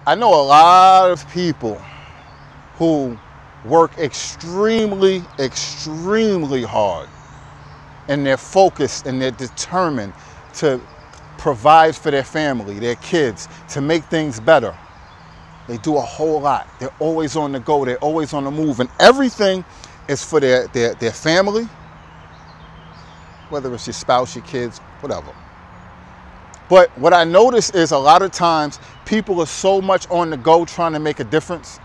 I know a lot of people who work extremely, extremely hard, and they're focused and they're determined to provide for their family, their kids, to make things better. They do a whole lot. They're always on the go. They're always on the move. And everything is for their family, whether it's your spouse, your kids, whatever. But what I notice is a lot of times people are so much on the go trying to make a difference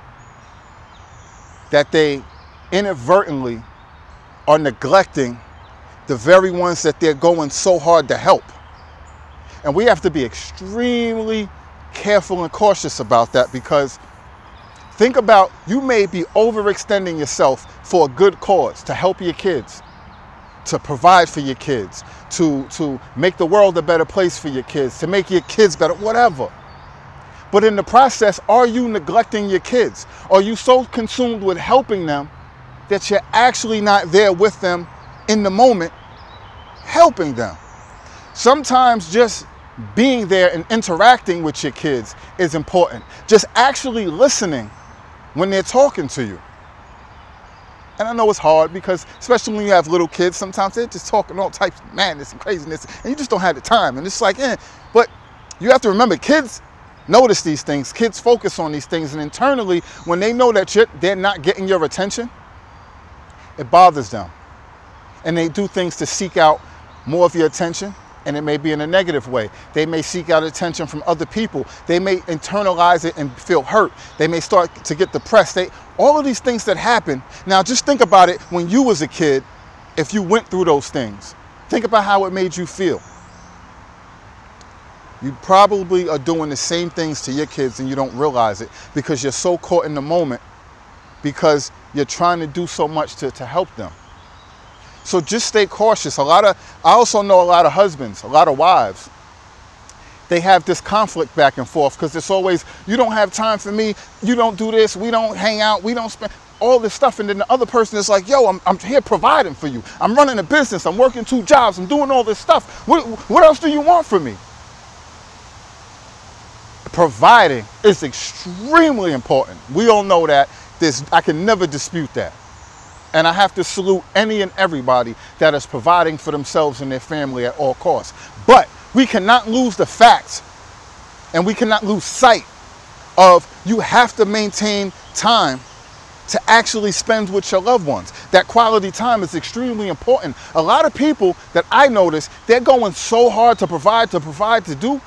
that they inadvertently are neglecting the very ones that they're going so hard to help. And we have to be extremely careful and cautious about that, because think about, you may be overextending yourself for a good cause, to help your kids, to provide for your kids, to make the world a better place for your kids, to make your kids better, whatever. But in the process, are you neglecting your kids? Are you so consumed with helping them that you're actually not there with them in the moment, helping them? Sometimes just being there and interacting with your kids is important. Just actually listening when they're talking to you. And I know it's hard, because especially when you have little kids, sometimes they're just talking all types of madness and craziness, and you just don't have the time. And it's like, but you have to remember, kids notice these things. Kids focus on these things, and internally, when they know that they're not getting your attention, it bothers them. And they do things to seek out more of your attention, and it may be in a negative way. They may seek out attention from other people. They may internalize it and feel hurt. They may start to get depressed. All of these things that happen. Now just think about it when you was a kid, if you went through those things. Think about how it made you feel. You probably are doing the same things to your kids and you don't realize it, because you're so caught in the moment, because you're trying to do so much to help them. So just stay cautious. I also know a lot of husbands, a lot of wives, they have this conflict back and forth, because it's always, you don't have time for me, you don't do this, we don't hang out, we don't spend all this stuff. And then the other person is like, yo, I'm here providing for you. I'm running a business, I'm working 2 jobs, I'm doing all this stuff. What else do you want from me? Providing is extremely important. We all know that. I can never dispute that. And I have to salute any and everybody that is providing for themselves and their family at all costs. But we cannot lose the fact, and we cannot lose sight of, you have to maintain time to actually spend with your loved ones. That quality time is extremely important. A lot of people that I notice, they're going so hard to provide, to do,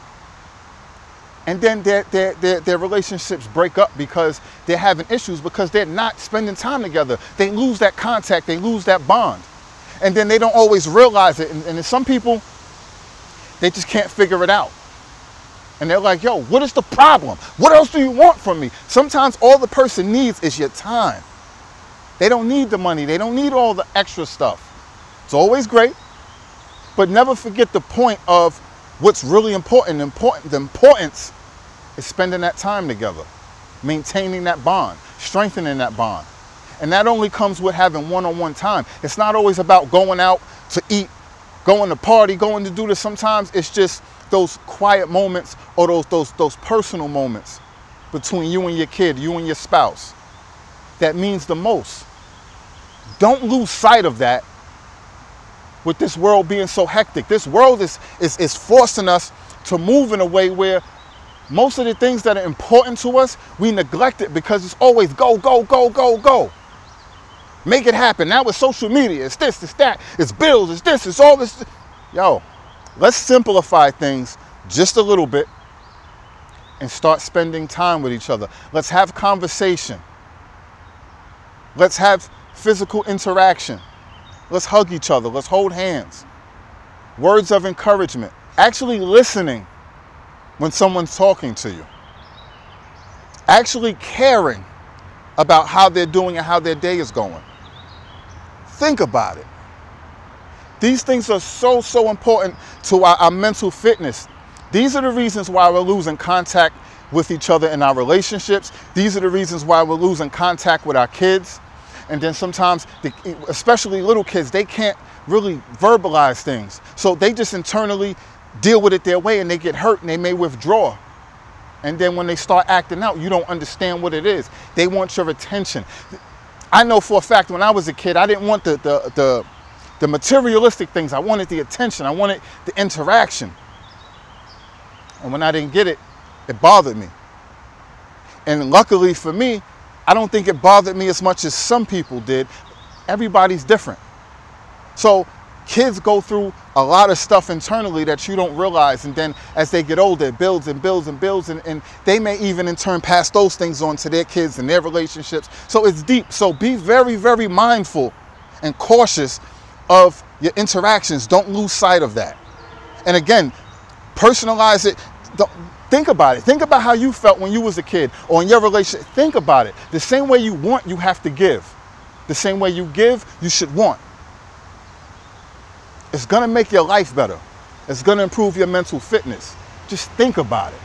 and then their relationships break up because they're having issues, because they're not spending time together. They lose that contact, they lose that bond. And then they don't always realize it. And some people, they just can't figure it out. And they're like, yo, what is the problem? What else do you want from me? Sometimes all the person needs is your time. They don't need the money. They don't need all the extra stuff. It's always great, but never forget the point of what's really important. The importance is spending that time together, maintaining that bond, strengthening that bond. And that only comes with having one-on-one time. It's not always about going out to eat, going to party, going to do this. Sometimes it's just those quiet moments, or those personal moments between you and your kid, you and your spouse, that means the most. Don't lose sight of that with this world being so hectic. This world is forcing us to move in a way where most of the things that are important to us, we neglect it, because it's always go, go, go, go, go. Make it happen. Now with social media, it's this, it's that, it's bills, it's this, it's all this. Yo, let's simplify things just a little bit and start spending time with each other. Let's have conversation. Let's have physical interaction. Let's hug each other. Let's hold hands. Words of encouragement. Actually listening when someone's talking to you. Actually caring about how they're doing and how their day is going. Think about it. These things are so, so important to our mental fitness. These are the reasons why we're losing contact with each other in our relationships. These are the reasons why we're losing contact with our kids. And then sometimes, especially little kids, they can't really verbalize things. So they just internally deal with it their way, and they get hurt and they may withdraw. And then when they start acting out, you don't understand what it is. They want your attention. I know for a fact when I was a kid, I didn't want the materialistic things. I wanted the attention. I wanted the interaction. And when I didn't get it, it bothered me. And luckily for me, I don't think it bothered me as much as some people did. Everybody's different. So kids go through a lot of stuff internally that you don't realize. And then as they get older, it builds and builds and builds. And they may even in turn pass those things on to their kids and their relationships. So it's deep. So be very, very mindful and cautious of your interactions. Don't lose sight of that. And again, personalize it. Think about it. Think about how you felt when you was a kid or in your relationship. Think about it. The same way you want, you have to give. The same way you give, you should want. It's going to make your life better. It's going to improve your mental fitness. Just think about it.